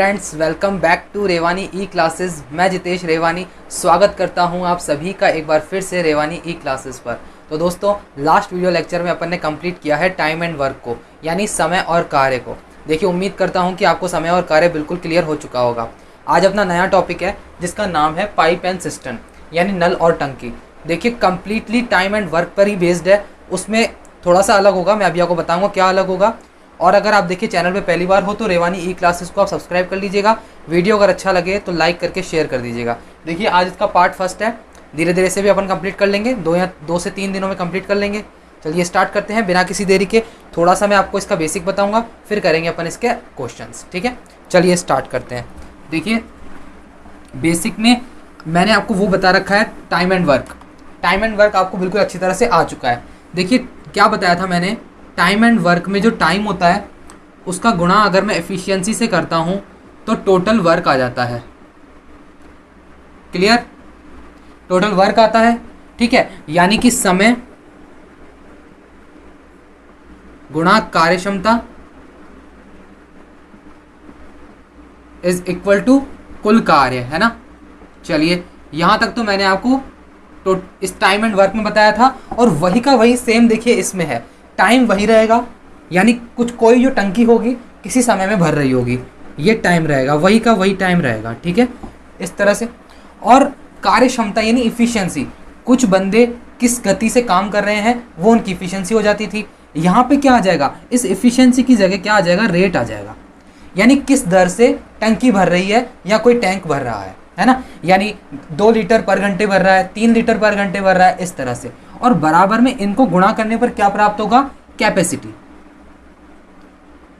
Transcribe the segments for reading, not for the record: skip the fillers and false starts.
Friends, welcome back to Rewani E classes. मैं जितेश रेवानी स्वागत करता हूं आप सभी का एक बार फिर से रेवानी ई क्लासेस पर। तो दोस्तों, लास्ट वीडियो लेक्चर में अपन ने कंप्लीट किया है टाइम एंड वर्क को, यानी समय और कार्य को। देखिए, उम्मीद करता हूं कि आपको समय और कार्य बिल्कुल क्लियर हो चुका होगा। आज अपना नया टॉपिक है जिसका नाम है पाइप एंड सिस्टम, यानी नल और टंकी। देखिए, कम्प्लीटली टाइम एंड वर्क पर ही बेस्ड है, उसमें थोड़ा सा अलग होगा। मैं अभी आपको बताऊँगा क्या अलग होगा। और अगर आप देखिए चैनल पे पहली बार हो तो रेवानी ई क्लासेस को आप सब्सक्राइब कर लीजिएगा। वीडियो अगर अच्छा लगे तो लाइक करके शेयर कर दीजिएगा। देखिए, आज इसका पार्ट फर्स्ट है, धीरे धीरे से भी अपन कंप्लीट कर लेंगे, 2 से 3 दिनों में कंप्लीट कर लेंगे। चलिए स्टार्ट करते हैं बिना किसी देरी के। थोड़ा सा मैं आपको इसका बेसिक बताऊंगा, फिर करेंगे अपन इसके क्वेश्चंस, ठीक है। चलिए स्टार्ट करते हैं। देखिए, बेसिक में मैंने आपको वो बता रखा है time and work. Time and work आपको बिल्कुल अच्छी तरह से आ चुका है। देखिए, क्या बताया था मैंने, टाइम एंड वर्क में जो टाइम होता है उसका गुणा अगर मैं एफिशिएंसी से करता हूं तो टोटल वर्क आ जाता है। क्लियर? टोटल वर्क आता है, ठीक है। यानी कि समय गुणा कार्यक्षमता इज इक्वल टू कुल कार्य, है ना। चलिए, यहां तक तो मैंने आपको इस टाइम एंड वर्क में बताया था, और वही का वही सेम देखिए इसमें है। टाइम वही रहेगा, यानी कोई जो टंकी होगी किसी समय में भर रही होगी, ये टाइम रहेगा, वही का वही टाइम रहेगा, ठीक है, इस तरह से। और कार्य क्षमता यानी इफिशियंसी, कुछ बंदे किस गति से काम कर रहे हैं वो उनकी इफिशियंसी हो जाती थी। यहाँ पे क्या आ जाएगा, इस इफिशियंसी की जगह क्या आ जाएगा, रेट आ जाएगा। यानी किस दर से टंकी भर रही है या कोई टैंक भर रहा है ना। यानी 2 लीटर पर घंटे भर रहा है, 3 लीटर पर घंटे भर रहा है, इस तरह से। और बराबर में इनको गुणा करने पर क्या प्राप्त होगा, कैपेसिटी।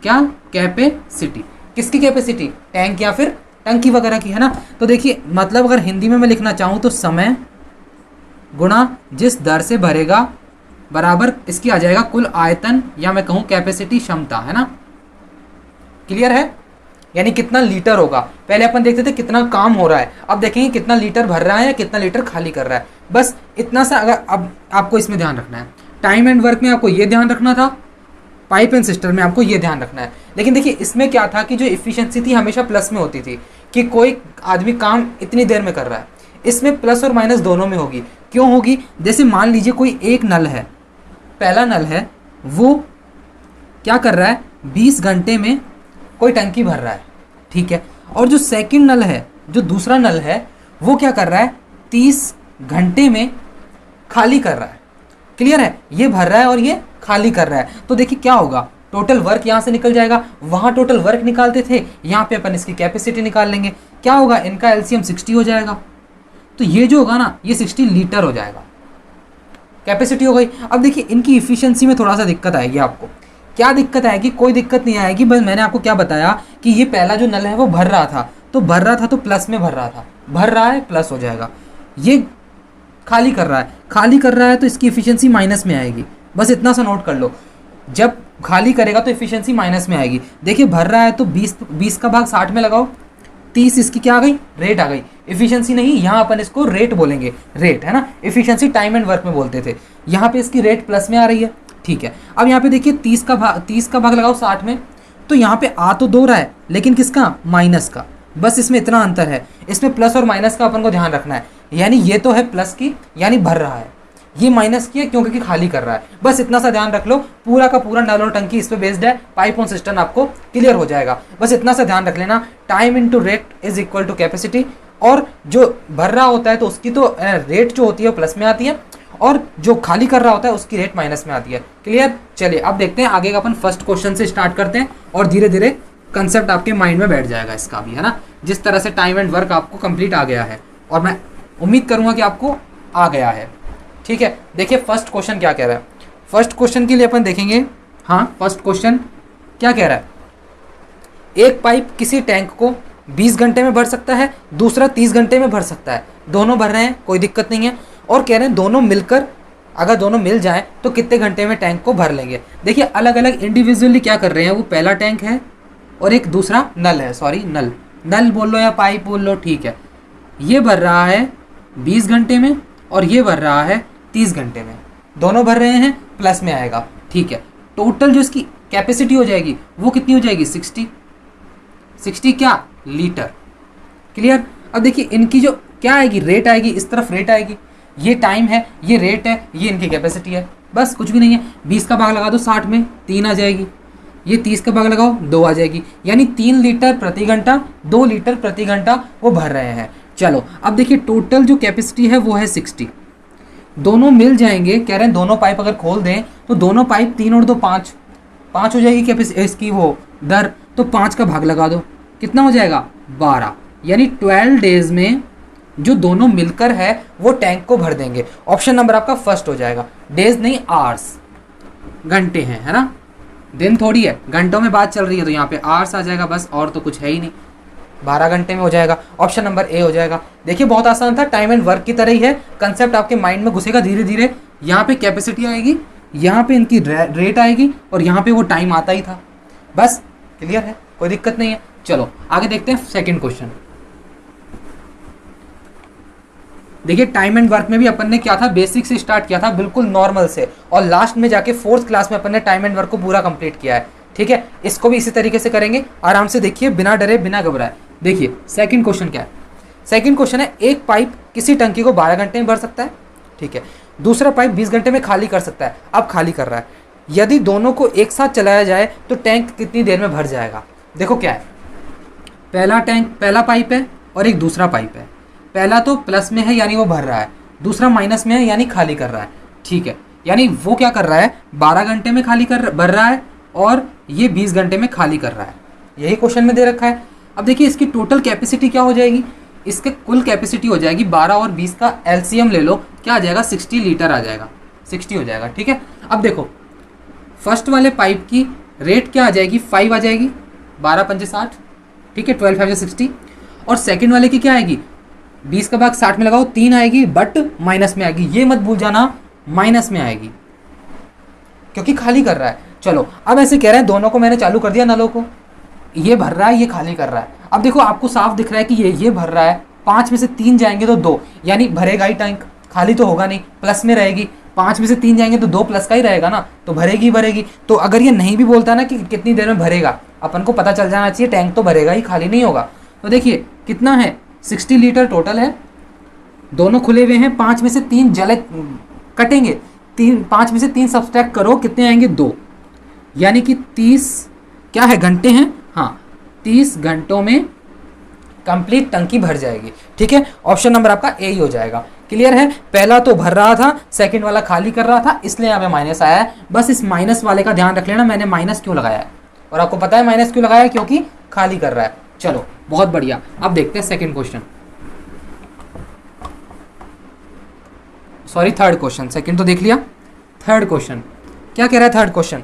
क्या? कैपेसिटी। किसकी कैपेसिटी? टैंक या फिर टंकी वगैरह की, है ना। तो देखिए, मतलब अगर हिंदी में मैं लिखना चाहूं तो समय गुणा जिस दर से भरेगा बराबर इसकी आ जाएगा कुल आयतन, या मैं कहूं कैपेसिटी, क्षमता, है ना। क्लियर है? यानी कितना लीटर होगा। पहले अपन देखते थे कितना काम हो रहा है, अब देखेंगे कितना लीटर भर रहा है या कितना लीटर खाली कर रहा है। बस इतना सा अगर अब आपको इसमें ध्यान रखना है। टाइम एंड वर्क में आपको ये ध्यान रखना था, पाइप एंड सिस्टम में आपको ये ध्यान रखना है। लेकिन देखिए, इसमें क्या था कि जो इफिशियंसी थी हमेशा प्लस में होती थी, कि कोई आदमी काम इतनी देर में कर रहा है। इसमें प्लस और माइनस दोनों में होगी। क्यों होगी? जैसे मान लीजिए कोई एक नल है, पहला नल है, वो क्या कर रहा है, 20 घंटे में कोई टंकी भर रहा है, ठीक है। और जो सेकंड नल है, जो दूसरा नल है, वो क्या कर रहा है, 30 घंटे में खाली कर रहा है। क्लियर है? ये भर रहा है और ये खाली कर रहा है। तो देखिए क्या होगा, टोटल वर्क यहाँ से निकल जाएगा। वहाँ टोटल वर्क निकालते थे, यहाँ पे अपन इसकी कैपेसिटी निकाल लेंगे। क्या होगा, इनका एलसीएम 60 हो जाएगा। तो ये जो होगा ना, ये 60 लीटर हो जाएगा, कैपेसिटी हो गई। अब देखिए, इनकी इफिशियंसी में थोड़ा सा दिक्कत आएगी आपको। क्या दिक्कत आएगी? कोई दिक्कत नहीं आएगी। बस मैंने आपको क्या बताया कि ये पहला जो नल है वो भर रहा था, तो प्लस में भर रहा था, भर रहा है प्लस हो जाएगा। ये खाली कर रहा है तो इसकी इफिशियंसी माइनस में आएगी। बस इतना सा नोट कर लो, जब खाली करेगा तो इफिशियंसी माइनस में आएगी। देखिए, भर रहा है तो 20 का भाग 60 में लगाओ, 30 इसकी क्या आ गई, रेट आ गई। इफिशियंसी नहीं, यहाँ अपन इसको रेट बोलेंगे, रेट, है ना। इफिशियंसी टाइम एंड वर्क में बोलते थे, यहाँ पे इसकी रेट प्लस में आ रही है, ठीक है। अब यहाँ पे देखिए 30 का भाग लगाओ 60 में, तो यहाँ पे आ तो 2 रहा है, लेकिन किसका, माइनस का। बस इसमें इतना अंतर है, इसमें प्लस और माइनस का अपन को ध्यान रखना है। यानी ये तो है प्लस की, यानी भर रहा है, ये माइनस की है क्योंकि खाली कर रहा है। बस इतना सा ध्यान रख लो, पूरा का पूरा नल और टंकी इस पे बेस्ड है। पाइप एंड सिस्टम आपको क्लियर हो जाएगा। बस इतना सा ध्यान रख लेना, time into rate is equal to capacity. और जो भर रहा होता है तो उसकी तो रेट जो होती है प्लस में आती है, और जो खाली कर रहा होता है उसकी रेट माइनस में आती है। क्लियर? चलिए अब देखते हैं आगे का। अपन फर्स्ट क्वेश्चन से स्टार्ट करते हैं और धीरे धीरे कंसेप्ट आपके माइंड में बैठ जाएगा इसका भी, है ना। जिस तरह से टाइम एंड वर्क आपको कंप्लीट आ गया है, और मैं उम्मीद करूंगा कि आपको आ गया है, ठीक है। देखिए, फर्स्ट क्वेश्चन क्या कह रहा है। फर्स्ट क्वेश्चन के लिए अपन देखेंगे, हाँ, फर्स्ट क्वेश्चन क्या कह रहा है, एक पाइप किसी टैंक को 20 घंटे में भर सकता है, दूसरा 30 घंटे में भर सकता है। दोनों भर रहे हैं, कोई दिक्कत नहीं है। और कह रहे हैं दोनों मिलकर, अगर दोनों मिल जाएं तो कितने घंटे में टैंक को भर लेंगे। देखिए, अलग अलग इंडिविजुअली क्या कर रहे हैं, वो पहला टैंक है और एक दूसरा नल है, सॉरी नल बोल लो या पाइप बोल लो, ठीक है। ये भर रहा है 20 घंटे में और ये भर रहा है 30 घंटे में। दोनों भर रहे हैं, प्लस में आएगा, ठीक है। टोटल जो इसकी कैपेसिटी हो जाएगी वो कितनी हो जाएगी, 60 क्या, लीटर। क्लियर। अब देखिए इनकी जो क्या आएगी, रेट आएगी, इस तरफ रेट आएगी, ये टाइम है, ये रेट है, ये इनकी कैपेसिटी है, बस कुछ भी नहीं है। 20 का भाग लगा दो 60 में, 3 आ जाएगी। ये 30 का भाग लगाओ, 2 आ जाएगी। यानी 3 लीटर प्रति घंटा, 2 लीटर प्रति घंटा वो भर रहे हैं। चलो अब देखिए टोटल जो कैपेसिटी है वो है 60। दोनों मिल जाएंगे, कह रहे हैं दोनों पाइप अगर खोल दें तो दोनों पाइप 3 और 2 5, 5 हो जाएगी कैपेसिटी इसकी वो दर। तो 5 का भाग लगा दो, कितना हो जाएगा 12। यानी 12 डेज में जो दोनों मिलकर है वो टैंक को भर देंगे। ऑप्शन नंबर आपका फर्स्ट हो जाएगा। डेज नहीं आवर्स, घंटे हैं, है ना, दिन थोड़ी है, घंटों में बात चल रही है तो यहाँ पे आवर्स आ जाएगा बस, और तो कुछ है ही नहीं। 12 घंटे में हो जाएगा। ऑप्शन नंबर ए हो जाएगा। देखिए बहुत आसान था, टाइम एंड वर्क की तरह ही है, कंसेप्ट आपके माइंड में घुसेगा धीरे धीरे। यहाँ पे कैपेसिटी आएगी, यहाँ पे इनकी रेट आएगी और यहाँ पे वो टाइम आता ही था, बस क्लियर है, कोई दिक्कत नहीं है। चलो आगे देखते हैं सेकंड क्वेश्चन। देखिए टाइम एंड वर्क में भी अपन ने क्या था, बेसिक से स्टार्ट किया था, बिल्कुल नॉर्मल से, और लास्ट में जाके 4th क्लास में अपन ने टाइम एंड वर्क को पूरा कंप्लीट किया है। ठीक है, इसको भी इसी तरीके से करेंगे, आराम से देखिए, बिना डरे बिना घबराए। देखिए सेकंड क्वेश्चन क्या है। सेकंड क्वेश्चन है, एक पाइप किसी टंकी को 12 घंटे में भर सकता है, ठीक है, दूसरा पाइप 20 घंटे में खाली कर सकता है। अब खाली कर रहा है, यदि दोनों को एक साथ चलाया जाए तो टैंक कितनी देर में भर जाएगा। देखो क्या है, पहला पाइप है और एक दूसरा पाइप है। पहला तो प्लस में है यानी वो भर रहा है, दूसरा माइनस में है यानी खाली कर रहा है। ठीक है, यानी वो क्या कर रहा है, 12 घंटे में भर रहा है और ये 20 घंटे में खाली कर रहा है। यही क्वेश्चन में दे रखा है। अब देखिए इसकी टोटल कैपेसिटी क्या हो जाएगी, इसके कुल कैपेसिटी हो जाएगी 12 और 20 का एलसीएम ले लो, क्या आ जाएगा 60 लीटर आ जाएगा, 60 हो जाएगा। ठीक है, अब देखो फर्स्ट वाले पाइप की रेट क्या आ जाएगी, 5 आ जाएगी, 12 पंजे 60, ठीक है, 12 5 60। और सेकंड वाले की क्या आएगी, 20 का भाग 60 में लगाओ, 3 आएगी, बट माइनस में आएगी, ये मत भूल जाना, माइनस में आएगी क्योंकि खाली कर रहा है। चलो अब ऐसे कह रहे हैं, दोनों को मैंने चालू कर दिया नलों को, ये भर रहा है ये खाली कर रहा है। अब देखो आपको साफ दिख रहा है कि ये भर रहा है, 5 में से 3 जाएंगे तो 2, यानी भरेगा ही टैंक, खाली तो होगा नहीं, प्लस में रहेगी। 5 में से 3 जाएंगे तो 2 प्लस का ही रहेगा ना, तो भरेगी। तो अगर ये नहीं भी बोलता ना कि कितनी देर में भरेगा, अपन को पता चल जाना चाहिए टैंक तो भरेगा ही, खाली नहीं होगा। तो देखिए कितना है, 60 लीटर टोटल है, दोनों खुले हुए हैं, 5 में से 3 जले कटेंगे, 5 में से 3 सब्सट्रैक्ट करो, कितने आएंगे 2, यानी कि 30 क्या है घंटे हैं, हाँ 30 घंटों में कंप्लीट टंकी भर जाएगी। ठीक है, ऑप्शन नंबर आपका ए ही हो जाएगा। क्लियर है, पहला तो भर रहा था, सेकंड वाला खाली कर रहा था, इसलिए यहाँ पे माइनस आया है। बस इस माइनस वाले का ध्यान रख लेना, मैंने माइनस क्यों लगाया है, और आपको पता है माइनस क्यों लगाया है, क्योंकि खाली कर रहा है। चलो बहुत बढ़िया, अब देखते हैं second question, sorry third question, second तो देख लिया। थर्ड क्वेश्चन क्या कह रहा है, थर्ड क्वेश्चन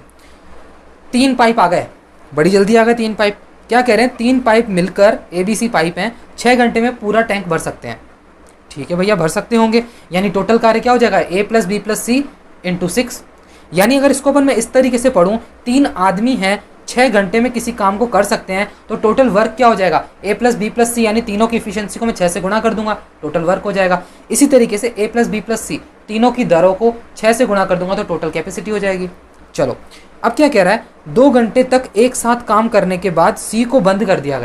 3 पाइप आ गए, बड़ी जल्दी आ गए 3 पाइप। क्या कह रहे हैं, 3 पाइप मिलकर ABC पाइप हैं, 6 घंटे में पूरा टैंक भर सकते हैं। ठीक है भैया, भर सकते होंगे, यानी टोटल कार्य क्या हो जाएगा, A + B + C × 6। यानी अगर इसको अपन मैं इस तरीके से पढ़ूँ, 3 आदमी हैं 6 घंटे में किसी काम को कर सकते हैं, तो टोटल वर्क क्या हो जाएगा, A + B + C, यानी तीनों की इफिशियंसी को मैं 6 से गुणा कर दूंगा, टोटल वर्क हो जाएगा। इसी तरीके से A + B + C तीनों की दरों को 6 से गुणा कर दूंगा तो टोटल कैपेसिटी हो जाएगी। चलो अब क्या कह रहा है, 2 घंटे तक एक साथ काम करने के बाद C को बंद कर दिया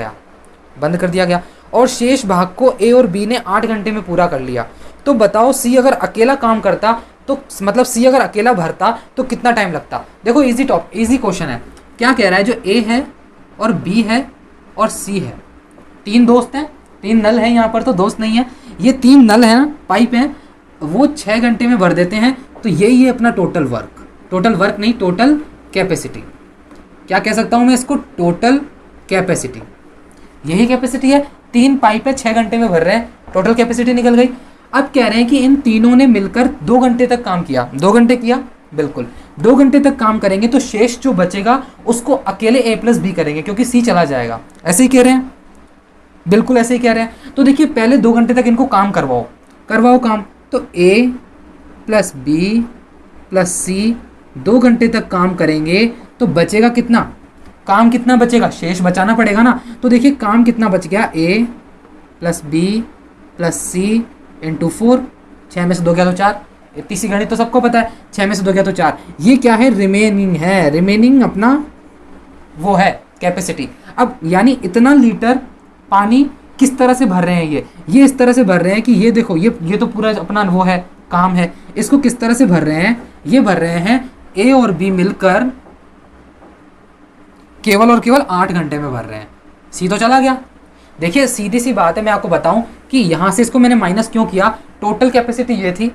गया और शेष भाग को A और B ने 8 घंटे में पूरा कर लिया। तो बताओ C अगर अकेला काम करता तो मतलब C अगर अकेला भरता तो कितना टाइम लगता। देखो इजी क्वेश्चन है। क्या कह रहा है, जो A है और B है और C है, 3 दोस्त हैं, 3 नल हैं, यहाँ पर तो दोस्त नहीं है, ये 3 नल हैं ना, पाइप हैं, वो 6 घंटे में भर देते हैं। तो यही है अपना टोटल वर्क नहीं, टोटल कैपेसिटी। क्या कह सकता हूँ मैं इसको, टोटल कैपेसिटी, यही कैपेसिटी है। 3 पाइप है, 6 घंटे में भर रहे हैं, टोटल कैपेसिटी निकल गई। अब कह रहे हैं कि इन तीनों ने मिलकर 2 घंटे तक काम किया, 2 घंटे किया, बिल्कुल 2 घंटे तक काम करेंगे तो शेष जो बचेगा उसको अकेले A + B करेंगे क्योंकि C चला जाएगा। ऐसे ही कह रहे हैं, बिल्कुल ऐसे ही कह रहे हैं। तो देखिए पहले 2 घंटे तक इनको काम करवाओ काम, तो A + B + C 2 घंटे तक काम करेंगे तो बचेगा कितना, काम कितना बचेगा, शेष बचाना पड़ेगा ना। तो देखिए काम कितना बच गया, A + B + C × 4, 6 में से 2 गया तो 4, इतनी सी गणित तो सबको पता है, 6 में से 2 गया तो 4। ये क्या है, रिमेनिंग अपना वो है कैपेसिटी। अब यानी इतना लीटर पानी किस तरह से भर रहे हैं, ये इस तरह से भर रहे हैं कि ये देखो, ये तो पूरा अपना वो है, काम है। इसको किस तरह से भर रहे हैं, ये भर रहे हैं ए और बी मिलकर केवल और केवल 8 घंटे में भर रहे हैं। सी तो चला गया। देखिए सीधी सी बात है, मैं आपको बताऊं कि यहाँ से इसको मैंने माइनस क्यों किया। टोटल कैपेसिटी ये थी,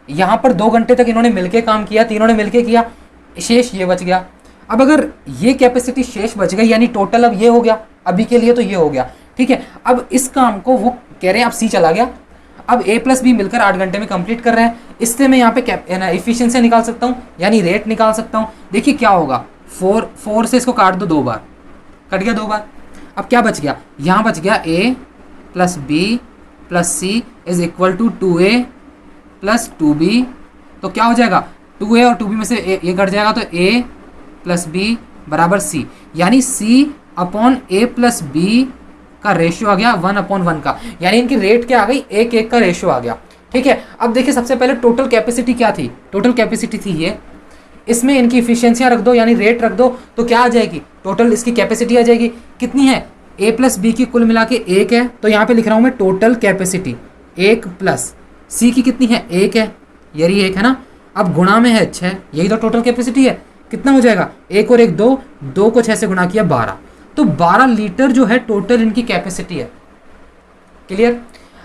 यहाँ पर 2 घंटे तक इन्होंने मिलके काम किया, तीनों ने मिलके किया, शेष ये बच गया। अब अगर ये कैपेसिटी शेष बच गई, यानी टोटल अब ये हो गया, अभी के लिए तो ये हो गया, ठीक है। अब इस काम को वो कह रहे हैं, अब सी चला गया, अब ए प्लस बी मिलकर 8 घंटे में कंप्लीट कर रहे हैं। इससे मैं यहाँ पे इफिशिएंसी निकाल सकता हूँ, यानी रेट निकाल सकता हूँ। देखिए क्या होगा, 4 से इसको काट दो 2 बार, कट गया 2 बार। अब क्या बच गया, यहाँ बच गया A plus B plus C is equal to 2a plus 2b। तो क्या हो जाएगा, 2a और 2b में से ये कट जाएगा, तो a प्लस बी बराबर c, यानी c upon a plus B का रेशियो आ गया 1/1 का, यानी इनकी रेट क्या आ गई, 1:1 का रेशियो आ गया, ठीक है। अब देखिए सबसे पहले टोटल कैपेसिटी क्या थी, टोटल कैपेसिटी थी ये, इसमें इनकी इफिशियंसियाँ रख दो, यानी रेट रख दो, तो क्या आ जाएगी, टोटल इसकी कैपेसिटी आ जाएगी। कितनी है, a प्लस बी की कुल मिला के 1 है, तो यहाँ पे लिख रहा हूँ मैं टोटल कैपेसिटी 1 प्लस सी की कितनी है, 1 है, यही 1 है ना। अब गुणा में है 6, यही तो टोटल कैपेसिटी है। कितना हो जाएगा, 1 और 1 2, 2 को 6 से गुणा किया 12, तो 12 लीटर जो है टोटल इनकी कैपेसिटी है। क्लियर।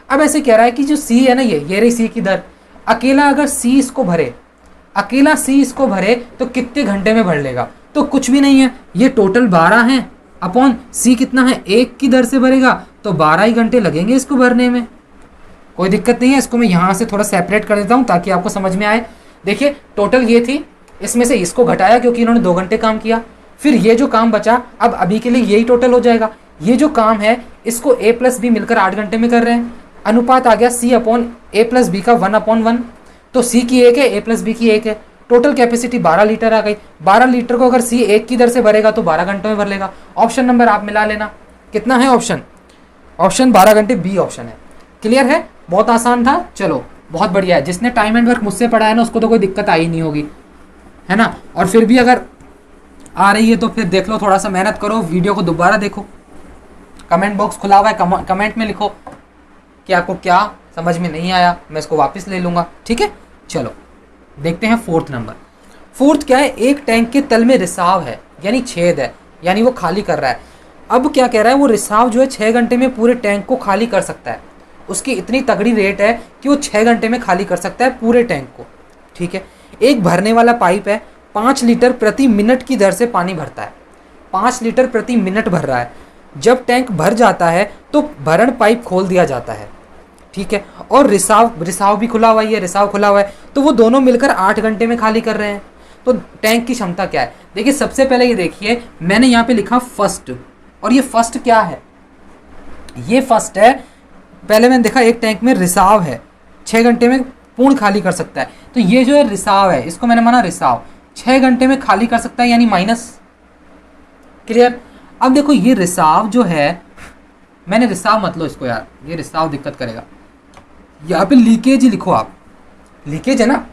अब ऐसे कह रहा है कि जो सी है ना, ये रही सी की दर, अकेला अगर सी इसको भरे, अकेला सी इसको भरे तो कितने घंटे में भर लेगा, तो कुछ भी नहीं है, ये टोटल 12 है अपॉन सी कितना है, 1 की दर से भरेगा, तो 12 ही घंटे लगेंगे इसको भरने में। कोई दिक्कत नहीं है, इसको मैं यहाँ से थोड़ा सेपरेट कर देता हूँ ताकि आपको समझ में आए। देखिए टोटल ये थी, इसमें से इसको घटाया क्योंकि इन्होंने 2 घंटे काम किया, फिर ये जो काम बचा, अब अभी के लिए यही टोटल हो जाएगा। ये जो काम है इसको a प्लस बी मिलकर 8 घंटे में कर रहे हैं, अनुपात आ गया c upon a plus B का 1/1, तो c की 1 है, a प्लस बी की 1 है, टोटल कैपेसिटी 12 लीटर आ गई। 12 लीटर को अगर सी 1 की दर से भरेगा तो 12 घंटों में भर लेगा। ऑप्शन नंबर आप मिला लेना, कितना है ऑप्शन, ऑप्शन 12 घंटे बी ऑप्शन है। क्लियर है, बहुत आसान था, चलो बहुत बढ़िया है। जिसने टाइम एंड वर्क मुझसे पढ़ा है ना, उसको तो कोई दिक्कत आई नहीं होगी, है ना। और फिर भी अगर आ रही है तो फिर देख लो, थोड़ा सा मेहनत करो, वीडियो को दोबारा देखो, कमेंट बॉक्स खुला हुआ है, कमेंट में लिखो कि आपको क्या समझ में नहीं आया, मैं इसको वापस ले लूँगा, ठीक है। चलो देखते हैं 4th नंबर। 4th क्या है, एक टैंक के तल में रिसाव है, यानी छेद है, यानी वो खाली कर रहा है। अब क्या कह रहा है, वो रिसाव जो है 6 घंटे में पूरे टैंक को खाली कर सकता है, उसकी इतनी तगड़ी रेट है कि वो 6 घंटे में खाली कर सकता है पूरे टैंक को, ठीक है। एक भरने वाला पाइप है, 5 लीटर प्रति मिनट की दर से पानी भरता है, 5 लीटर प्रति मिनट भर रहा है। जब टैंक भर जाता है तो भरण पाइप खोल दिया जाता है, ठीक है, और रिसाव भी खुला हुआ है, रिसाव खुला हुआ है, तो वो दोनों मिलकर 8 घंटे में खाली कर रहे हैं। तो टैंक की क्षमता क्या है, देखिए सबसे पहले ये देखिए, मैंने यहाँ पे लिखा फर्स्ट, और ये फर्स्ट क्या है, ये फर्स्ट है। पहले मैंने देखा एक टैंक में रिसाव है, 6 घंटे में पूर्ण खाली कर सकता है, तो ये जो है रिसाव है, इसको मैंने माना रिसाव, 6 घंटे में खाली कर सकता है, यानी माइनस। क्लियर। अब देखो ये रिसाव जो है, मैंने रिसाव मत लो इसको यार, ये रिसाव दिक्कत करेगा, यहाँ पे लीकेज ही लिखो आप, लीकेज है ना,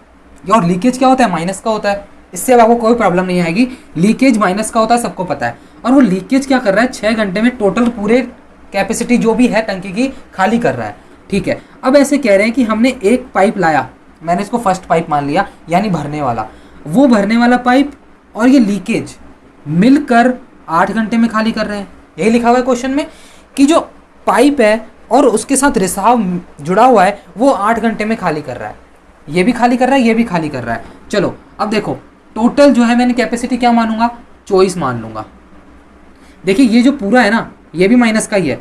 और लीकेज क्या होता है, माइनस का होता है, इससे अब आपको कोई प्रॉब्लम नहीं आएगी, लीकेज माइनस का होता है, सबको पता है। और वो लीकेज क्या कर रहा है, 6 घंटे में टोटल पूरे कैपेसिटी जो भी है टंकी की खाली कर रहा है, ठीक है। अब ऐसे कह रहे हैं कि हमने एक पाइप लाया, मैंने इसको फर्स्ट पाइप मान लिया, यानी भरने वाला, वो भरने वाला पाइप और ये लीकेज मिलकर 8 घंटे में खाली कर रहे हैं। यही लिखा हुआ है क्वेश्चन में कि जो पाइप है और उसके साथ रिसाव जुड़ा हुआ है वो 8 घंटे में खाली कर रहा है, ये भी खाली कर रहा है, ये भी खाली कर रहा है। चलो अब देखो टोटल जो है मैंने कैपेसिटी क्या मानूंगा, 24 मान लूँगा। देखिए ये जो पूरा है ना, ये भी माइनस का ही है,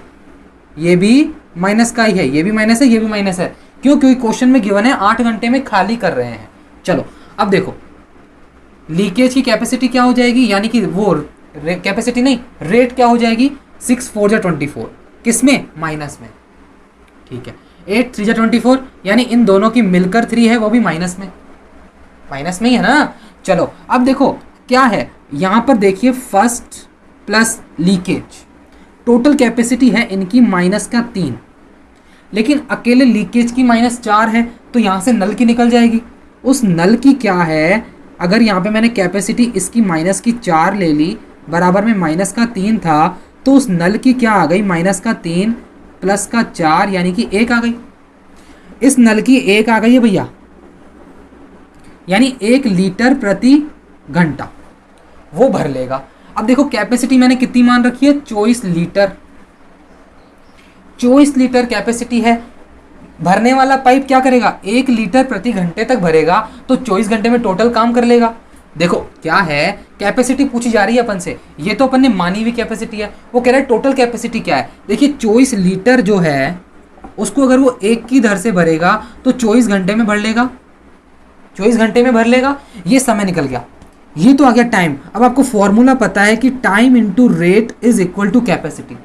ये भी माइनस का ही है, ये भी माइनस है, ये भी माइनस है, क्यों, क्योंकि क्वेश्चन में गिवन है 8 घंटे में खाली कर रहे हैं। चलो अब देखो लीकेज की कैपेसिटी क्या हो जाएगी, यानी कि वो कैपेसिटी नहीं, रेट क्या हो जाएगी, 6 4 जा 24, किस में, माइनस में, ठीक है। 8 3 जा 24, यानी इन दोनों की मिलकर 3 है, वो भी माइनस में ही है ना। चलो अब देखो क्या है, यहाँ पर देखिए first plus leakage, total capacity है इनकी -3, लेकिन अकेले लीकेज की -4 है, तो यहाँ से नल की निकल जाएगी। उस नल की क्या है, अगर यहाँ पे मैंने कैपेसिटी इसकी -4 ले ली, बराबर में -3 था, तो उस नल की क्या आ गई, -3 + 4 यानी कि 1 आ गई। इस नल की 1 आ गई है भैया, यानी 1 लीटर प्रति घंटा वो भर लेगा। अब देखो कैपेसिटी मैंने कितनी मान रखी है, 24 लीटर। 24 लीटर कैपेसिटी है। भरने वाला पाइप क्या करेगा, 1 लीटर प्रति घंटे तक भरेगा, तो 24 घंटे में टोटल काम कर लेगा। देखो क्या है, कैपेसिटी पूछी जा रही है अपन से, ये तो अपन ने मानी हुई कैपेसिटी है, वो कह रहा है टोटल कैपेसिटी क्या है। देखिए 24 लीटर जो है उसको अगर वो 1 की दर से भरेगा तो 24 घंटे में भर लेगा, 24 घंटे में भर लेगा। ये समय निकल गया, ये तो आ गया टाइम। अब आपको फॉर्मूला पता है कि time into rate is equal to capacity,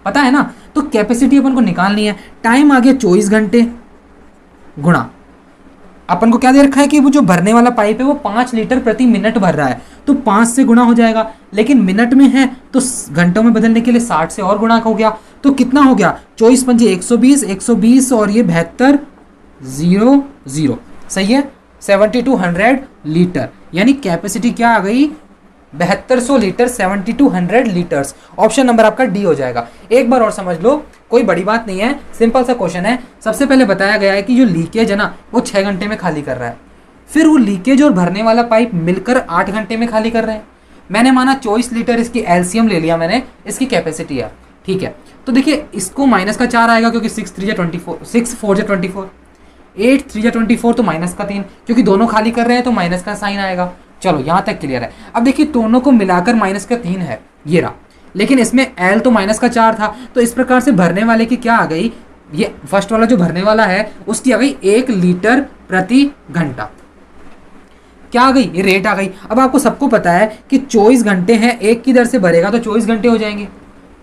पता है ना। तो कैपेसिटी अपन को निकालनी है, टाइम आ गया 24 घंटे गुणा, अपन को क्या दे रखा है कि वो जो भरने वाला पाइप है वो 5 लीटर प्रति मिनट भर रहा है, तो 5 से गुणा हो जाएगा, लेकिन मिनट में है तो घंटों में बदलने के लिए 60 से और गुणा हो गया, तो कितना हो गया, 24 पंजे 120, 120 और ये 72 0 0, सही है, 7200 लीटर, यानी कैपेसिटी क्या आ गई, 7200 लीटर, 7200 लीटर्स। ऑप्शन नंबर आपका डी हो जाएगा। एक बार और समझ लो, कोई बड़ी बात नहीं है, सिंपल सा क्वेश्चन है। सबसे पहले बताया गया है कि जो लीकेज है ना वो 6 घंटे में खाली कर रहा है, फिर वो लीकेज और भरने वाला पाइप मिलकर 8 घंटे में खाली कर रहे हैं। मैंने माना 24 लीटर, इसकी एलसीएम ले लिया मैंने, इसकी कैपेसिटी है, ठीक है। तो देखिए इसको -4 आएगा क्योंकि 6 3 24, 6 4 24, 8 3 24 तो -3, क्योंकि दोनों खाली कर रहे हैं तो माइनस का साइन आएगा। चलो यहाँ तक क्लियर है। अब देखिए दोनों को मिलाकर -3 है, ये रहा, लेकिन इसमें L तो -4 था, तो इस प्रकार से भरने वाले की क्या आ गई, ये फर्स्ट वाला जो भरने वाला है उसकी आ गई 1 लीटर प्रति घंटा, क्या आ गई, ये रेट आ गई। अब आपको सबको पता है कि 24 घंटे हैं, 1 की दर से भरेगा तो 24 घंटे हो जाएंगे।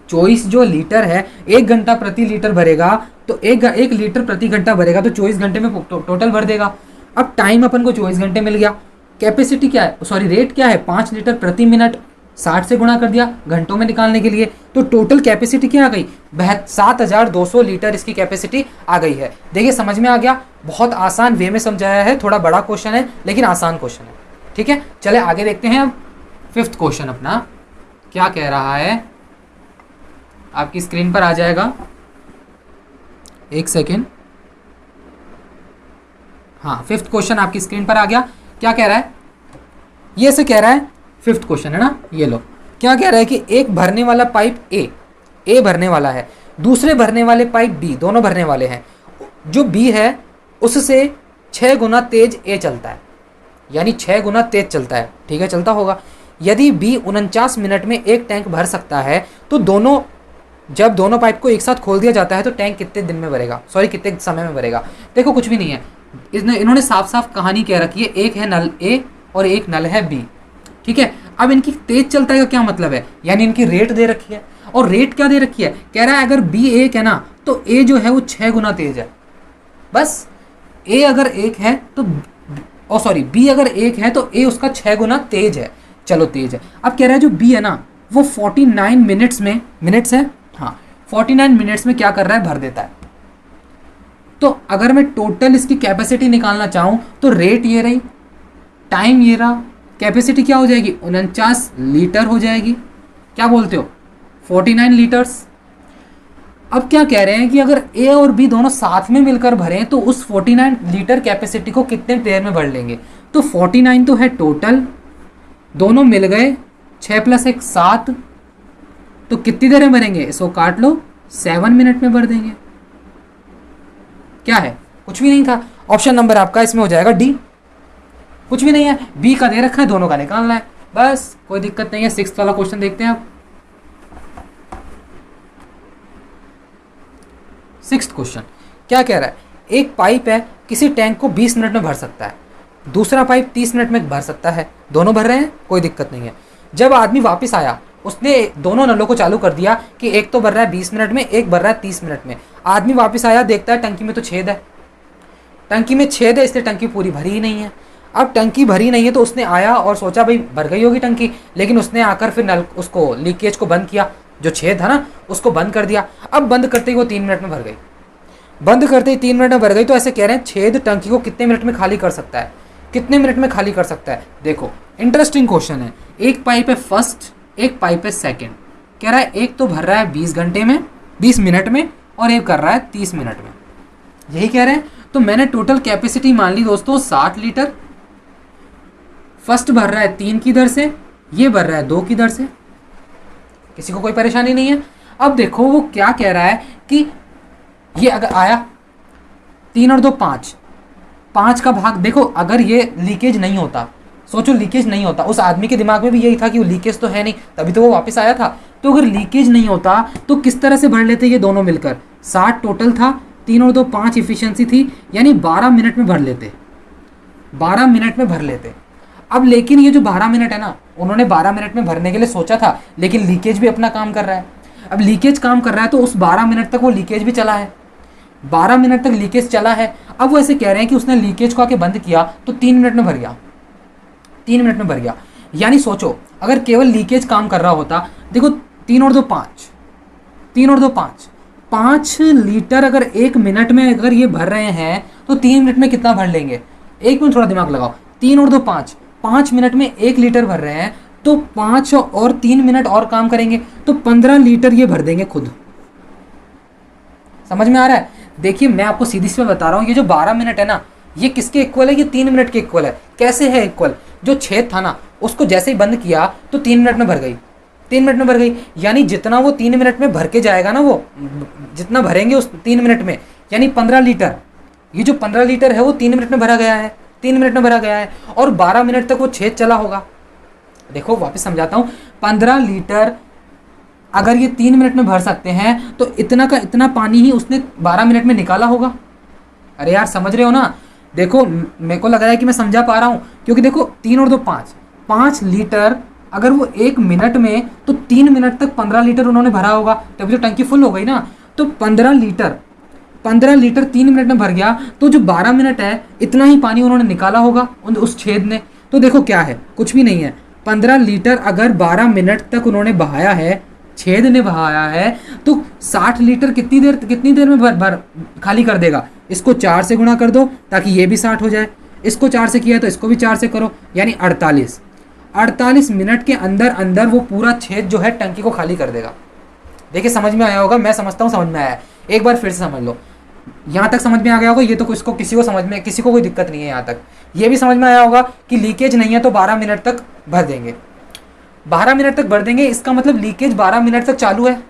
24 जो लीटर है, 1 घंटा प्रति लीटर भरेगा तो 1 लीटर प्रति घंटा भरेगा तो 24 घंटे में टोटल भर देगा। अब टाइम अपन को 24 घंटे मिल गया, कैपेसिटी क्या है, सॉरी रेट क्या है, 5 लीटर प्रति मिनट, 60 से गुणा कर दिया घंटों में निकालने के लिए, तो टोटल कैपेसिटी क्या आ गई, 7200 लीटर इसकी कैपेसिटी आ गई है। देखिए समझ में आ गया, बहुत आसान वे में समझाया है, थोड़ा बड़ा क्वेश्चन है लेकिन आसान क्वेश्चन है, ठीक है। चले आगे देखते हैं। अब 5th क्वेश्चन अपना क्या कह रहा है, आपकी स्क्रीन पर आ जाएगा, एक सेकेंड। हाँ 5th क्वेश्चन आपकी स्क्रीन पर आ गया। क्या कह रहा है, ये से कह रहा है, 5th क्वेश्चन है ना, ये लो। क्या कह रहा है कि एक भरने वाला पाइप ए भरने वाला है, दूसरे भरने वाले पाइप बी, दोनों भरने वाले हैं। जो बी है उससे 6 गुना तेज ए चलता है, यानी 6 गुना तेज चलता है, ठीक है, चलता होगा। यदि बी 49 मिनट में एक टैंक भर सकता है तो जब दोनों पाइप को एक साथ खोल दिया जाता है तो टैंक कितने दिन में भरेगा, सॉरी कितने समय में भरेगा। देखो कुछ भी नहीं है, इन्होंने साफ साफ कहानी कह रखी है, एक है नल ए और एक नल है बी, ठीक है। अब इनकी तेज चलता है का क्या मतलब है, यानी इनकी रेट दे रखी है, और रेट क्या दे रखी है, कह रहा है अगर बी 1 है ना तो ए जो है वो 6 गुना तेज है, बस। ए अगर 1 है तो बी अगर 1 है तो ए उसका 6 गुना तेज है, चलो तेज है। अब कह रहा है जो बी है ना वो 49 मिनट्स में, मिनट्स है हाँ, 49 मिनट्स में क्या कर रहा है, भर देता है। तो अगर मैं टोटल इसकी कैपेसिटी निकालना चाहूं तो रेट ये रही, टाइम ये रहा, कैपेसिटी क्या हो जाएगी, 49 लीटर हो जाएगी, क्या बोलते हो, 49 लीटर्स। अब क्या कह रहे हैं कि अगर ए और बी दोनों साथ में मिलकर भरें तो उस 49 लीटर कैपेसिटी को कितने देर में भर लेंगे। तो 49 तो है टोटल, दोनों मिल गए, 6 + 1 7, तो कितनी देर में भरेंगे, इसको काट लो, 7 मिनट में भर देंगे। क्या है, कुछ भी नहीं था। ऑप्शन नंबर आपका इसमें हो जाएगा डी, कुछ भी नहीं है, बी का दे रखा है, दोनों का निकालना है, बस कोई दिक्कत नहीं है। 6th वाला क्वेश्चन देखते हैं आप। 6th क्वेश्चन क्या कह रहा है, एक पाइप है, किसी टैंक को 20 मिनट में भर सकता है, दूसरा पाइप 30 मिनट में भर सकता है, दोनों भर रहे हैं, कोई दिक्कत नहीं है। जब आदमी वापस आया उसने दोनों नलों को चालू कर दिया कि एक तो भर रहा है 20 मिनट में, एक भर रहा है 30 मिनट में। आदमी वापस आया, देखता है टंकी में तो छेद है, टंकी में छेद है, इसलिए टंकी पूरी भरी ही नहीं है। अब टंकी भरी नहीं है तो उसने आया और सोचा भाई भर गई होगी टंकी, लेकिन उसने आकर फिर नल उसको लीकेज को बंद किया, जो छेद था ना उसको बंद कर दिया। अब बंद करते ही वो 3 मिनट में भर गई, बंद करते ही 3 मिनट में भर गई। तो ऐसे कह रहे हैं छेद टंकी को कितने मिनट में खाली कर सकता है, कितने मिनट में खाली कर सकता है। देखो इंटरेस्टिंग क्वेश्चन है, एक पाइप है फर्स्ट, एक पाइप है सेकेंड, कह रहा है एक तो भर रहा है 20 घंटे में, 20 मिनट में, और एक कर रहा है 30 मिनट में, यही कह रहे हैं। तो मैंने टोटल कैपेसिटी मान ली दोस्तों 60 लीटर। फर्स्ट भर रहा है 3 की दर से, ये भर रहा है 2 की दर से, किसी को कोई परेशानी नहीं है। अब देखो वो क्या कह रहा है कि ये अगर आया 3 और 2 5, 5 का भाग देखो, अगर ये लीकेज नहीं होता, सोचो लीकेज नहीं होता, उस आदमी के दिमाग में भी यही था कि वो लीकेज तो है नहीं, तभी तो वो वापस आया था। तो अगर लीकेज नहीं होता तो किस तरह से भर लेते ये दोनों मिलकर, 60 टोटल था, 3 और 2 5 इफिशियंसी थी, यानी 12 मिनट में भर लेते, 12 मिनट में भर लेते। अब लेकिन ये जो 12 मिनट है ना, उन्होंने 12 मिनट में भरने के लिए सोचा था, लेकिन लीकेज भी अपना काम कर रहा है। अब लीकेज काम कर रहा है तो उस 12 मिनट तक वो लीकेज भी चला है, 12 मिनट तक लीकेज चला है। अब वो ऐसे कह रहे हैं कि उसने लीकेज को आके बंद किया तो 3 मिनट में भर गया, 3 मिनट में भर गया। यानी सोचो अगर केवल लीकेज काम कर रहा होता, देखो 3 और 2 5, 3 और 2 5, 5 लीटर अगर 1 मिनट में अगर ये भर रहे हैं तो 3 मिनट में कितना भर लेंगे, 1 मिनट थोड़ा दिमाग लगाओ, 3 और 2 5, 5 मिनट में 1 लीटर भर रहे हैं, तो 5 और 3 मिनट और काम करेंगे तो 15 लीटर ये भर देंगे खुद। समझ में आ रहा है? देखिए मैं आपको सीधी सी बता रहा हूँ, ये जो 12 मिनट है ना, ये किसके इक्वल है, ये 3 मिनट के इक्वल है। कैसे है इक्वल, जो छेद था ना उसको जैसे ही बंद किया तो 3 मिनट में भर गई, 3 मिनट में भर गई। यानी जितना वो 3 मिनट में भर के जाएगा ना, वो जितना भरेंगे उस 3 मिनट में, यानी 15 लीटर, ये जो 15 लीटर है वो 3 मिनट में भरा गया है, 3 मिनट में भरा गया है, और 12 मिनट तक वो छेद चला होगा। देखो वापस समझाता हूँ, 15 लीटर अगर ये 3 मिनट में भर सकते हैं तो इतना का इतना पानी ही उसने 12 मिनट में निकाला होगा। अरे यार समझ रहे हो ना? देखो मेरे को लग रहा है कि मैं समझा पा रहा हूँ, क्योंकि देखो 3 और 2 5, 5 लीटर अगर वो 1 मिनट में, तो 3 मिनट तक 15 लीटर उन्होंने भरा होगा, तभी तो टंकी फुल हो गई ना। तो 15 लीटर 3 मिनट में भर गया, तो जो 12 मिनट है इतना ही पानी उन्होंने निकाला होगा उस छेद ने। तो देखो क्या है, कुछ भी नहीं है। 15 लीटर अगर 12 मिनट तक उन्होंने बहाया है, छेद ने बहाया है, तो 60 लीटर कितनी देर में भर खाली कर देगा। इसको 4 से गुणा कर दो ताकि ये भी 60 हो जाए, इसको 4 से किया तो इसको भी 4 से करो, यानी 48 मिनट के अंदर अंदर वो पूरा छेद जो है टंकी को खाली कर देगा। देखिए समझ में आया होगा, मैं समझता हूँ समझ में आया है। एक बार फिर से समझ लो, यहाँ तक समझ में आ गया होगा, ये तो किसी को समझ में, किसी को कोई दिक्कत नहीं है। यहाँ तक ये भी समझ में आया होगा कि लीकेज नहीं है तो 12 मिनट तक भर देंगे, 12 मिनट तक भर देंगे। इसका मतलब लीकेज 12 मिनट तक चालू है,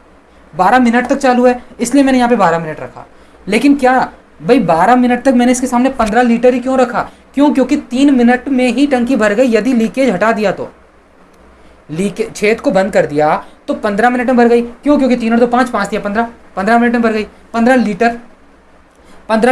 12 मिनट तक चालू है, इसलिए मैंने यहाँ पे 12 मिनट रखा। लेकिन क्या भाई 12 मिनट तक मैंने इसके सामने 15 लीटर ही क्यों रखा? क्योंकि 3 मिनट में ही टंकी भर गई। यदि लीकेज हटा दिया तो, लीकेज छेद को बंद कर दिया तो 15 मिनट में भर गई। क्योंकि 3 और 2 5, 5 दिया 15, 15 मिनट में भर गई। 15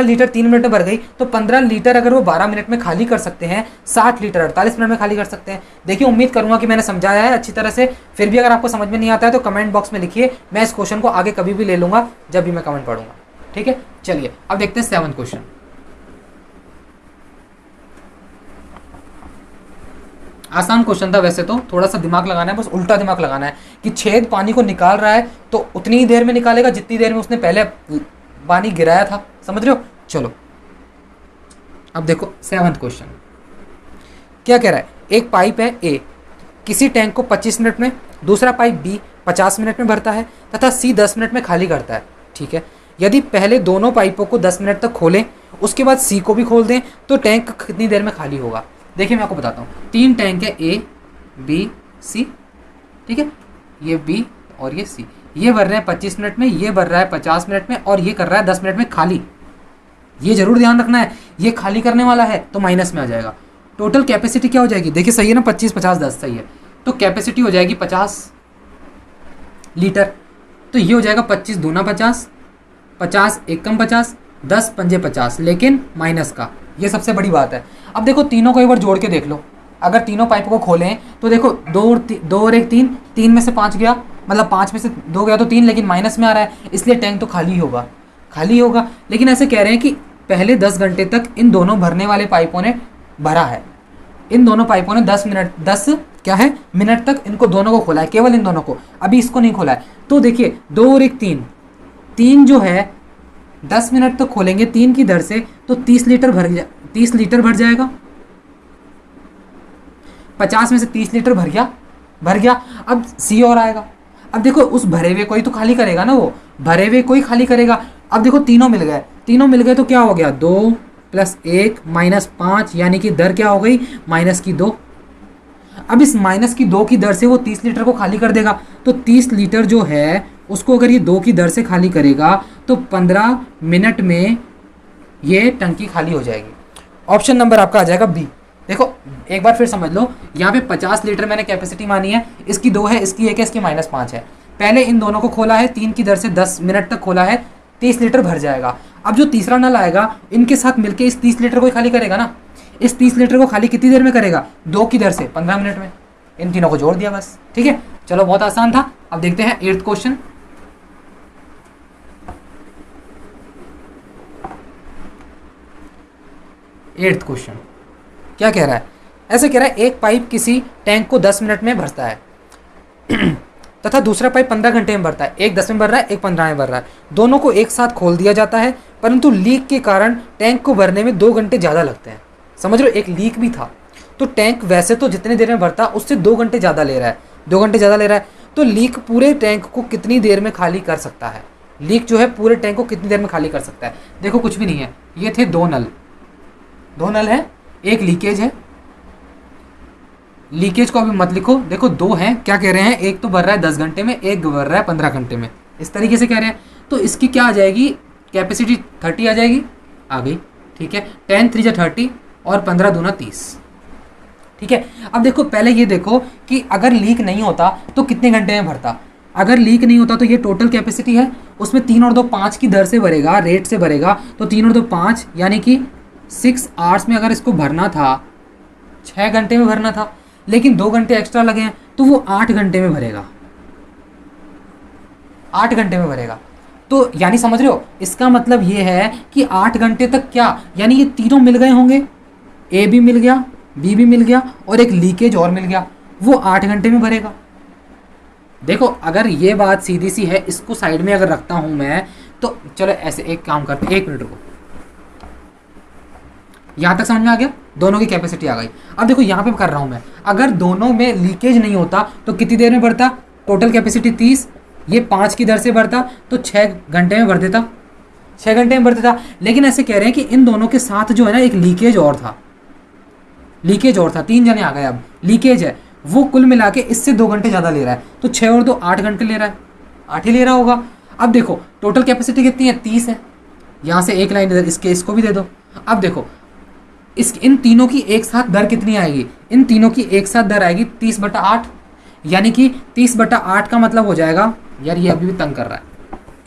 लीटर 3 मिनट में भर गई, तो 15 लीटर अगर वो 12 मिनट में खाली कर सकते हैं, 60 लीटर 48 मिनट में खाली कर सकते हैं। देखिए उम्मीद करूंगा कि मैंने समझाया है अच्छी तरह से। फिर भी अगर आपको समझ में नहीं आता है तो कमेंट बॉक्स में लिखिए, मैं इस क्वेश्चन को आगे कभी भी ले लूंगा जब भी मैं कमेंट पढ़ूंगा। ठीक है, चलिए अब देखते हैं 7वां क्वेश्चन। आसान क्वेश्चन था वैसे तो, थोड़ा सा दिमाग लगाना है, बस उल्टा दिमाग लगाना है कि छेद पानी को निकाल रहा है तो उतनी ही देर में निकालेगा जितनी देर में उसने पहले पानी गिराया था। समझ रहे हो? चलो अब देखो 7वां क्वेश्चन क्या कह रहा है। एक पाइप है ए, किसी टैंक को 25 मिनट में, दूसरा पाइप बी 50 मिनट में भरता है तथा सी 10 मिनट में खाली करता है। ठीक है, यदि पहले दोनों पाइपों को 10 मिनट तक खोलें, उसके बाद सी को भी खोल दें, तो टैंक कितनी देर में खाली होगा? देखिए मैं आपको बताता हूँ, 3 टैंक है ए बी सी। ठीक है, ये बी और ये सी, ये भर रहे हैं 25 मिनट में, ये भर रहा है 50 मिनट में, और ये कर रहा है 10 मिनट में खाली। ये जरूर ध्यान रखना है, ये खाली करने वाला है तो माइनस में आ जाएगा। टोटल कैपेसिटी क्या हो जाएगी? देखिए सही है ना, 25 50 10 सही है, तो कैपेसिटी हो जाएगी 50 लीटर। तो ये हो जाएगा 25 दूना 50, 50 एक कम 50, 10 पंजे 50, लेकिन माइनस का। ये सबसे बड़ी बात है। अब देखो तीनों को एक बार जोड़ के देख लो, अगर तीनों पाइप को खोलें तो देखो 2 और 1 3, 3 में से 5 गया, मतलब 5 में से 2 गया तो 3, लेकिन माइनस में आ रहा है, इसलिए टैंक तो खाली होगा, खाली होगा। लेकिन ऐसे कह रहे हैं कि पहले 10 घंटे तक इन दोनों भरने वाले पाइपों ने भरा है, इन दोनों पाइपों ने 10 क्या है मिनट तक इनको दोनों को खोला है, केवल इन दोनों को, अभी इसको नहीं खोला है। तो देखिए 2 और 1 3, 3 जो है 10 मिनट तक खोलेंगे 3 की दर से, तो 30 लीटर भर जाएगा। 50 में से 30 लीटर भर गया। अब सी और आएगा। अब देखो उस भरे हुए को ही तो खाली करेगा ना, वो भरे हुए को ही खाली करेगा। अब देखो तीनों मिल गए, तीनों मिल गए तो क्या हो गया, 2 + 1 - 5, यानी कि दर क्या हो गई, -2। अब इस -2 की दर से वो 30 लीटर को खाली कर देगा। तो 30 लीटर जो है उसको अगर ये 2 की दर से खाली करेगा तो 15 मिनट में ये टंकी खाली हो जाएगी। ऑप्शन नंबर आपका आ जाएगा बी। देखो एक बार फिर समझ लो, यहाँ पे 50 लीटर मैंने कैपेसिटी मानी है, इसकी 2 है, इसकी 1 है, इसकी -5 है। पहले इन दोनों को खोला है, 3 की दर से 10 मिनट तक खोला है, 30 लीटर भर जाएगा। अब जो तीसरा नल आएगा इनके साथ मिलके इस 30 लीटर को ही खाली करेगा ना। इस 30 लीटर को खाली कितनी देर में करेगा, 2 की दर से 15 मिनट में। इन तीनों को जोड़ दिया बस, ठीक है। चलो बहुत आसान था। अब देखते हैं 8th क्वेश्चन। एट्थ क्वेश्चन क्या कह रहा है, ऐसे कह रहा है एक पाइप किसी टैंक को 10 मिनट में भरता है तथा दूसरा पाइप 15 घंटे में भरता है। एक 10 में भर रहा है, एक 15 में भर रहा है। दोनों को एक साथ खोल दिया जाता है, परंतु लीक के कारण टैंक को भरने में 2 घंटे ज़्यादा लगते हैं। समझ रहे हो, एक लीक भी था तो टैंक वैसे तो जितनी देर में भरता उससे 2 घंटे ज़्यादा ले रहा है, 2 घंटे ज़्यादा ले रहा है। तो लीक पूरे टैंक को कितनी देर में खाली कर सकता है, लीक जो है पूरे टैंक को कितनी देर में खाली कर सकता है। देखो कुछ भी नहीं है, ये थे 2 नल, 2 नल है, एक लीकेज है। लीकेज को अभी मत लिखो, देखो 2 हैं, क्या कह रहे हैं, एक तो भर रहा है 10 घंटे में, एक भर रहा है 15 घंटे में, इस तरीके से कह रहे हैं। तो इसकी क्या आ जाएगी, कैपेसिटी 30 आ जाएगी, आ गई, ठीक है। 10 3 जा 30 और 15 दूना 30, ठीक है। अब देखो पहले ये देखो कि अगर लीक नहीं होता तो कितने घंटे में भरता। अगर लीक नहीं होता तो ये टोटल कैपेसिटी है, उसमें 3 और 2 5 की दर से भरेगा, रेट से भरेगा। तो 3 और 2 5, यानी कि 6 आवर्स में अगर इसको भरना था, 6 घंटे में भरना था, लेकिन 2 घंटे एक्स्ट्रा लगे हैं तो वो 8 घंटे में भरेगा, 8 घंटे में भरेगा। तो यानी समझ रहे हो, इसका मतलब ये है कि 8 घंटे तक क्या, यानी ये तीनों मिल गए होंगे, ए भी मिल गया, बी भी मिल गया और एक लीकेज और मिल गया, वो 8 घंटे में भरेगा। देखो अगर ये बात सीधी सी है, इसको साइड में अगर रखता हूं मैं, तो चलो ऐसे एक काम करते हैं, 1 मिनट रुको। यहां तक समझ में आ गया, दोनों की कैपेसिटी आ गई। अब देखो यहां पे कर रहा हूं मैं, अगर दोनों में लीकेज नहीं होता तो कितनी देर में भरता, टोटल कैपेसिटी 30, ये 5 की दर से भरता तो 6 घंटे में भर देता, 6 घंटे में भर देता। लेकिन ऐसे कह रहे हैं कि इन दोनों के साथ जो है ना एक लीकेज और था, लीकेज और था, 3 जने आ गए, अब लीकेज है, वो कुल मिला के इससे 2 घंटे ज़्यादा ले रहा है। तो 6 और 2 8 घंटे ले रहा है, 8 ही ले रहा होगा। अब देखो टोटल कैपेसिटी कितनी है, 30 है। यहाँ से एक लाइन इधर, इसको भी दे दो। अब देखो इन तीनों की एक साथ दर कितनी आएगी, इन तीनों की एक साथ दर आएगी 30/8, यानी कि 30/8 का मतलब हो जाएगा, यार ये अभी भी तंग कर रहा है,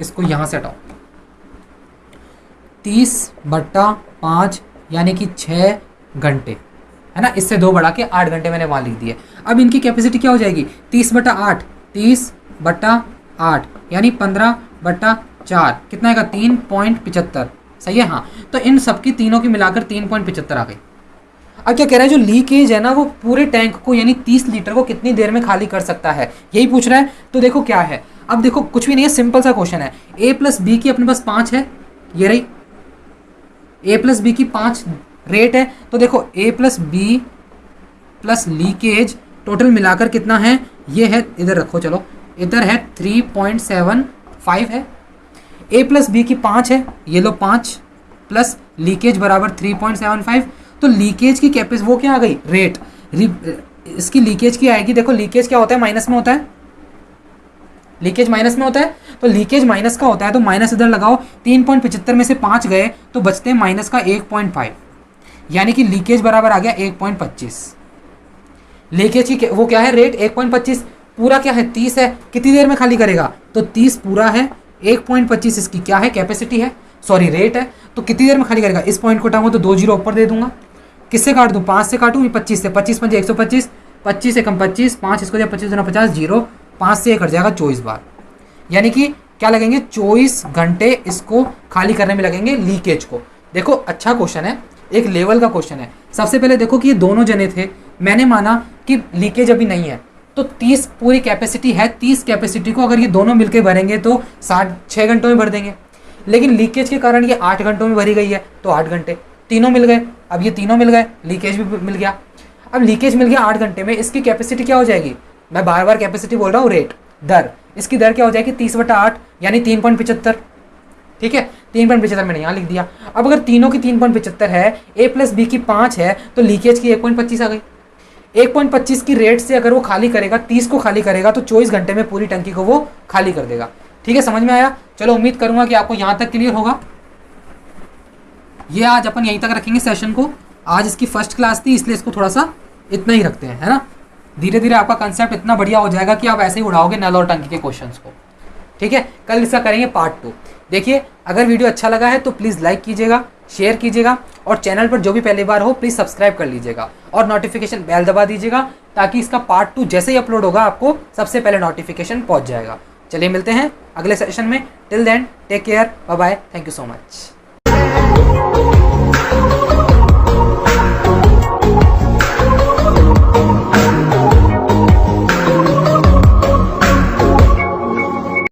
इसको यहाँ से हटाओ, 30/5 यानी कि 6 घंटे है ना, इससे 2 बढ़ा के 8 घंटे मैंने वहाँ लिख दिए। अब इनकी कैपेसिटी क्या हो जाएगी, 30/8, 30/8 यानी 15/4, कितना आएगा, 3.75, सही है। हाँ, तो इन सबकी तीनों की मिलाकर 3.75 आ गई। अब क्या कह रहा है, जो लीकेज है ना वो पूरे टैंक को यानी 30 लीटर को कितनी देर में खाली कर सकता है, यही पूछ रहा है। तो देखो क्या है, अब देखो कुछ भी नहीं है, सिंपल सा क्वेश्चन है। a + b की अपने पास 5 है, ये रही a + b की 5 रेट है। तो देखो a + b + लीकेज टोटल मिलाकर कितना है, ये है, इधर रखो, चलो इधर है 3.75 है। a + b की 5 है, ये लो 5 प्लस लीकेज बराबर 3.75। तो लीकेज की कैपेसिटी वो क्या आ गई, रेट, इसकी लीकेज की आएगी। देखो लीकेज क्या होता है, माइनस में होता है, लीकेज माइनस में होता है, तो लीकेज माइनस का होता है, तो माइनस इधर लगाओ। 3.75 में से 5 गए तो बचते हैं माइनस का 1.5, यानी कि लीकेज बराबर आ गया 1.25। लीकेज की वो क्या है, रेट 1.25, पूरा क्या है 30 है, कितनी देर में खाली करेगा, तो 30 पूरा है, 1.25 इसकी क्या है, कैपेसिटी है, सॉरी रेट है, तो कितनी देर में खाली करेगा। इस पॉइंट को उठाऊंगा तो 2 जीरो ऊपर दे दूंगा, किससे काट दूं, 5 से काटूं, 25 से, 25 5 125, 25 से कम 25, 5 इसको दिया 25 × 50 जीरो, 5 से 1 कट जाएगा 24 बार, यानी कि क्या लगेंगे 24 घंटे इसको खाली करने में लगेंगे लीकेज को। देखो अच्छा क्वेश्चन है, एक लेवल का क्वेश्चन है। सबसे पहले देखो कि ये दोनों जने थे, मैंने माना कि लीकेज अभी नहीं है, तो 30 पूरी कैपेसिटी है, 30 कैपेसिटी को अगर ये दोनों मिलकर भरेंगे तो 6 घंटों में भर देंगे। लेकिन लीकेज के कारण ये 8 घंटों में भरी गई है, तो 8 घंटे, तीनों मिल गए। अब ये तीनों मिल गए, लीकेज भी मिल गया। अब लीकेज मिल गया 8 घंटे में, इसकी कैपेसिटी क्या हो जाएगी, मैं बार बार कैपेसिटी बोल रहा हूँ, रेट, दर, इसकी दर क्या हो जाएगी 30/8 यानी 3.75। ठीक है, 3.75 मैंने यहाँ लिख दिया। अब अगर तीनों की 3.75 है, a प्लस बी की 5 है, तो लीकेज की 1.25 आ गई। 1.25 की रेट से अगर वो खाली करेगा, 30 को खाली करेगा, तो 24 घंटे में पूरी टंकी को वो खाली कर देगा। ठीक है, समझ में आया? चलो उम्मीद करूंगा कि आपको यहाँ तक क्लियर होगा। ये आज अपन यहीं तक रखेंगे सेशन को। आज इसकी फर्स्ट क्लास थी, इसलिए इसको थोड़ा सा इतना ही रखते हैं, है ना। धीरे धीरे आपका कंसेप्ट इतना बढ़िया हो जाएगा कि आप ऐसे ही उड़ाओगे नल और टंकी के क्वेश्चंस को। ठीक है, कल इसका करेंगे पार्ट 2। देखिए, अगर वीडियो अच्छा लगा है तो प्लीज़ लाइक कीजिएगा, शेयर कीजिएगा, और चैनल पर जो भी पहली बार हो प्लीज़ सब्सक्राइब कर लीजिएगा और नोटिफिकेशन बेल दबा दीजिएगा, ताकि इसका पार्ट 2 जैसे ही अपलोड होगा आपको सबसे पहले नोटिफिकेशन पहुंच जाएगा। चलिए मिलते हैं अगले सेशन में। Till then take care, bye bye, thank you so much.